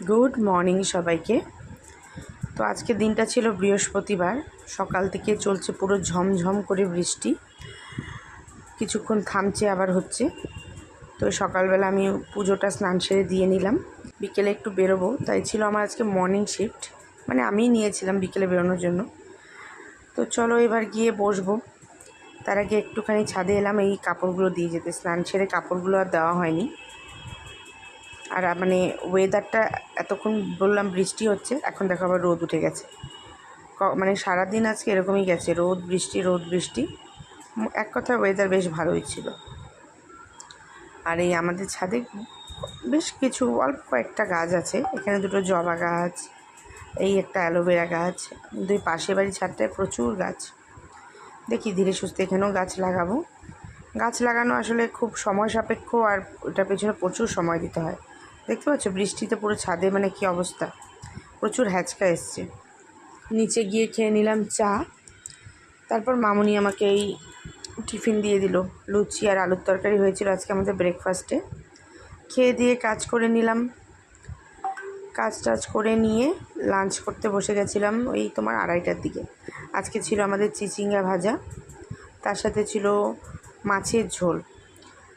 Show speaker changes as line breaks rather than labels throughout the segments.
Good morning সবাইকে। তো আজকে দিনটা ছিল বৃহস্পতিবার। সকাল থেকে চলছে পুরো ঝমঝম করে বৃষ্টি, কিছুক্ষণ থামছে আবার হচ্ছে। তো সকালবেলা আমি পুজোটা স্নান সেরে দিয়ে নিলাম, বিকেলে একটু বেরোবো, তাই ছিল আমার আজকে মর্নিং শিফট, মানে আমিই নিয়েছিলাম বিকেলে বেরোনোর জন্য। তো চলো এবার গিয়ে বসবো। তার আগে একটুখানি ছাদে এলাম এই কাপড়গুলো দিয়ে যেতে, স্নান সেরে কাপড়গুলো আর দেওয়া হয়নি। আর মানে ওয়েদারটা এতক্ষণ বললাম বৃষ্টি হচ্ছে, এখন দেখো আবার রোদ উঠে গেছে। মানে সারাদিন আজকে এরকমই গেছে, রোদ বৃষ্টি রোদ বৃষ্টি। এক কথায় ওয়েদার বেশ ভালোই ছিল। আর এই আমাদের ছাদে বেশ কিছু অল্প কয়েকটা গাছ আছে। এখানে দুটো জবা গাছ, এই একটা অ্যালোভেরা গাছ, দুই পাশে বাড়ি ছাদটায় প্রচুর গাছ। দেখি ধীরে সুস্থে এখানেও গাছ লাগাবো। গাছ লাগানো আসলে খুব সময় সাপেক্ষ, আর ওটার পেছনে প্রচুর সময় দিতে হয়। দেখতে পাচ্ছ বৃষ্টিতে পুরো ছাদে মানে কী অবস্থা, প্রচুর হ্যাচকা এসছে। নিচে গিয়ে খেয়ে নিলাম চা। তারপর মামুনি আমাকে এই টিফিন দিয়ে দিল, লুচি আর আলুর তরকারি হয়েছিল আজকে আমাদের ব্রেকফাস্টে। খেয়ে দিয়ে কাজ করে নিলাম, কাজ টাজ করে নিয়ে লাঞ্চ করতে বসে গেছিলাম ওই তোমার 2:30টার দিকে। আজকে ছিল আমাদের চিচিঙ্গা ভাজা, তার সাথে ছিল মাছের ঝোল।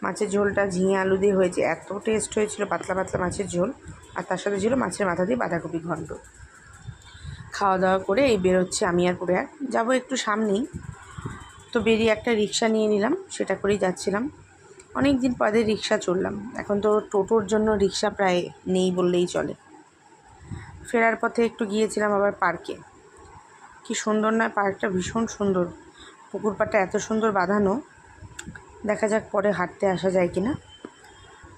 মাছের ঝোলটা ঝিঙে আলু দিয়ে হয়েছে, এত টেস্ট হয়েছিল, পাতলা পাতলা মাছের ঝোল। আর তার সাথে ছিল মাছের মাথা দিয়ে বাঁধাকপি ঘন্ট। খাওয়া দাওয়া করে এই বেরোচ্ছি আমি আর পরে যাবো একটু সামনেই। তো বেরিয়ে একটা রিক্সা নিয়ে নিলাম, সেটা করেই যাচ্ছিলাম। অনেক দিন পরে রিক্সা চললাম, এখন তো টোটোর জন্য রিক্সা প্রায় নেই বললেই চলে। ফেরার পথে একটু গিয়েছিলাম আবার পার্কে। কি সুন্দর নয় পার্কটা, ভীষণ সুন্দর। পুকুর পাড়টা এত সুন্দর বাঁধানো, দেখা যাক পরে হাঁটতে আসা যায় কি না।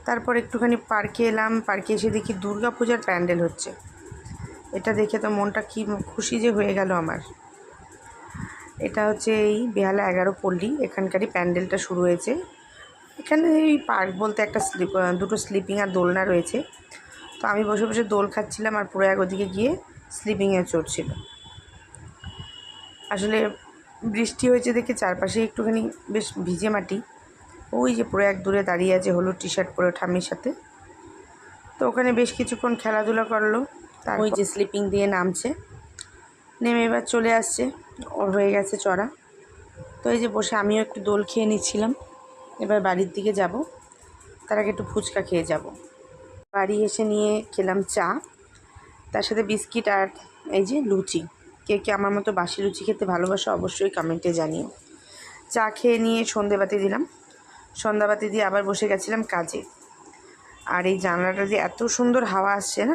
তারপর একটুখানি পার্কে এলাম, পার্কে এসে দেখি দুর্গা পূজার প্যান্ডেল হচ্ছে। এটা দেখে তো মনটা কি খুশি যে হয়ে গেল আমার। এটা হচ্ছে এই বেহালা 11 পল্লী, এখানকারই প্যান্ডেলটা শুরু হয়েছে। এখানে এই পার্ক বলতে একটা দুটো স্লিপিং আর দোলনা রয়েছে। তো আমি বসে বসে দোল খাচ্ছিলাম, আর পুরো ওদিকে গিয়ে স্লিপিংয়ে চড়ছিল। আসলে বৃষ্টি হয়েছে দেখে চারপাশে একটুখানি বেশ ভিজে মাটি। ওই যে পুরো দূরে দাঁড়িয়ে আছে হলুদ টি শার্ট পরে ঠাম্মির সাথে। তো ওখানে বেশ কিছুক্ষণ খেলাধুলা করলো, তার ওই যে স্লিপিং দিয়ে নামছে, নেমে এবার চলে আসছে, ওর হয়ে গেছে চড়া। তো এই যে বসে আমিও একটু দোল খেয়ে নিচ্ছিলাম। এবার বাড়ির দিকে যাব, তার আগে একটু ফুচকা খেয়ে যাব। বাড়ি এসে নিয়ে খেলাম চা, তার সাথে বিস্কিট আর এই যে লুচি। কে কে আমার মতো বাসি লুচি খেতে ভালোবাসো অবশ্যই কমেন্টে জানিও। চা খেয়ে নিয়ে সন্ধেবাতি দিলাম, সন্ধ্যাবাতি দিয়ে আবার বসে গেছিলাম কাজে। আর এই জানলাটা দিয়ে এত সুন্দর হাওয়া আসছে না।